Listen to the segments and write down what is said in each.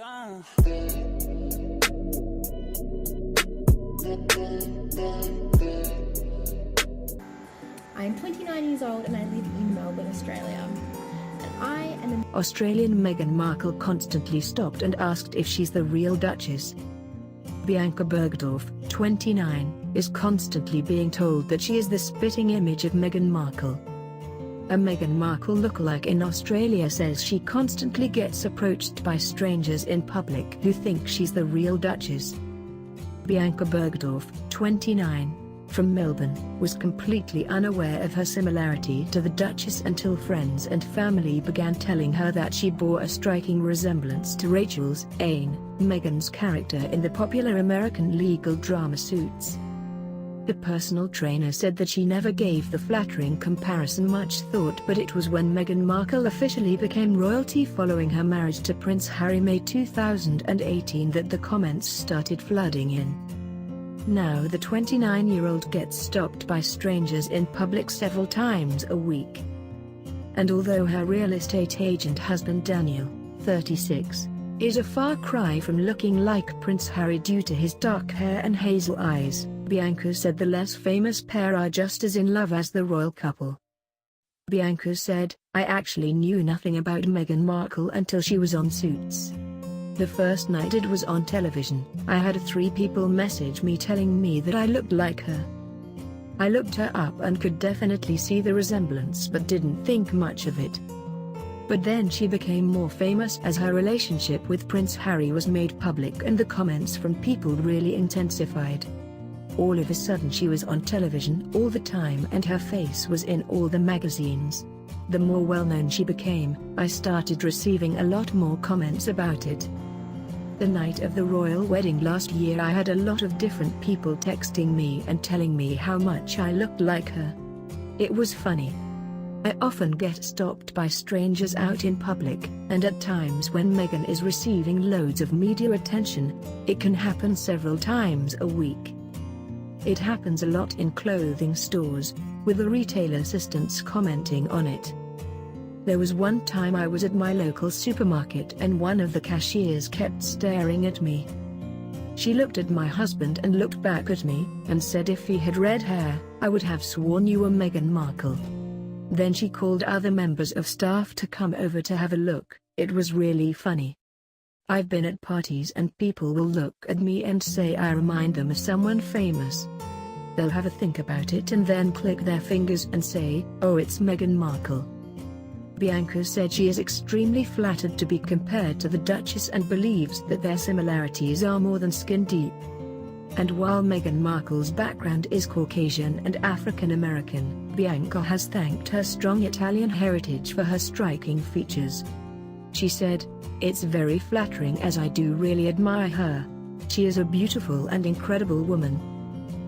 I am 29 years old and I live in Melbourne, Australia. And I am Australian Meghan Markle constantly stopped and asked if she's the real Duchess. Bianca Burgdorf, 29, is constantly being told that she is the spitting image of Meghan Markle. A Meghan Markle lookalike in Australia says she constantly gets approached by strangers in public who think she's the real Duchess. Bianca Burgdorf, 29, from Melbourne, was completely unaware of her similarity to the Duchess until friends and family began telling her that she bore a striking resemblance to Rachel Zane, Meghan's character in the popular American legal drama Suits. The personal trainer said that she never gave the flattering comparison much thought, but it was when Meghan Markle officially became royalty following her marriage to Prince Harry May 2018 that the comments started flooding in. Now the 29-year-old gets stopped by strangers in public several times a week. And although her real estate agent husband Daniel, 36, is a far cry from looking like Prince Harry due to his dark hair and hazel eyes, Bianca said the less famous pair are just as in love as the royal couple. Bianca said, "I actually knew nothing about Meghan Markle until she was on Suits. The first night it was on television, I had 3 people message me telling me that I looked like her. I looked her up and could definitely see the resemblance but didn't think much of it. But then she became more famous as her relationship with Prince Harry was made public and the comments from people really intensified. All of a sudden she was on television all the time and her face was in all the magazines. The more well-known she became, I started receiving a lot more comments about it. The night of the royal wedding last year I had a lot of different people texting me and telling me how much I looked like her. It was funny. I often get stopped by strangers out in public, and at times when Meghan is receiving loads of media attention, it can happen several times a week. It happens a lot in clothing stores, with the retail assistants commenting on it. There was one time I was at my local supermarket and one of the cashiers kept staring at me. She looked at my husband and looked back at me, and said if he had red hair, I would have sworn you were Meghan Markle. Then she called other members of staff to come over to have a look. It was really funny. I've been at parties and people will look at me and say I remind them of someone famous. They'll have a think about it and then click their fingers and say, oh, it's Meghan Markle. Bianca said she is extremely flattered to be compared to the Duchess and believes that their similarities are more than skin deep. And while Meghan Markle's background is Caucasian and African American, Bianca has thanked her strong Italian heritage for her striking features. She said, "It's very flattering as I do really admire her. She is a beautiful and incredible woman.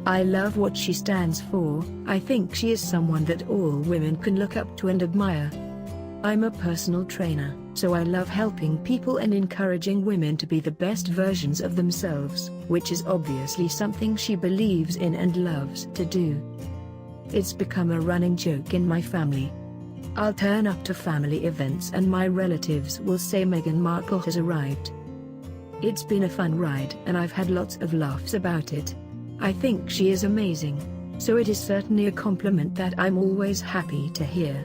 I love what she stands for. I think she is someone that all women can look up to and admire. I'm a personal trainer, so I love helping people and encouraging women to be the best versions of themselves, which is obviously something she believes in and loves to do. It's become a running joke in my family. I'll turn up to family events and my relatives will say Meghan Markle has arrived. It's been a fun ride and I've had lots of laughs about it. I think she is amazing. So it is certainly a compliment that I'm always happy to hear.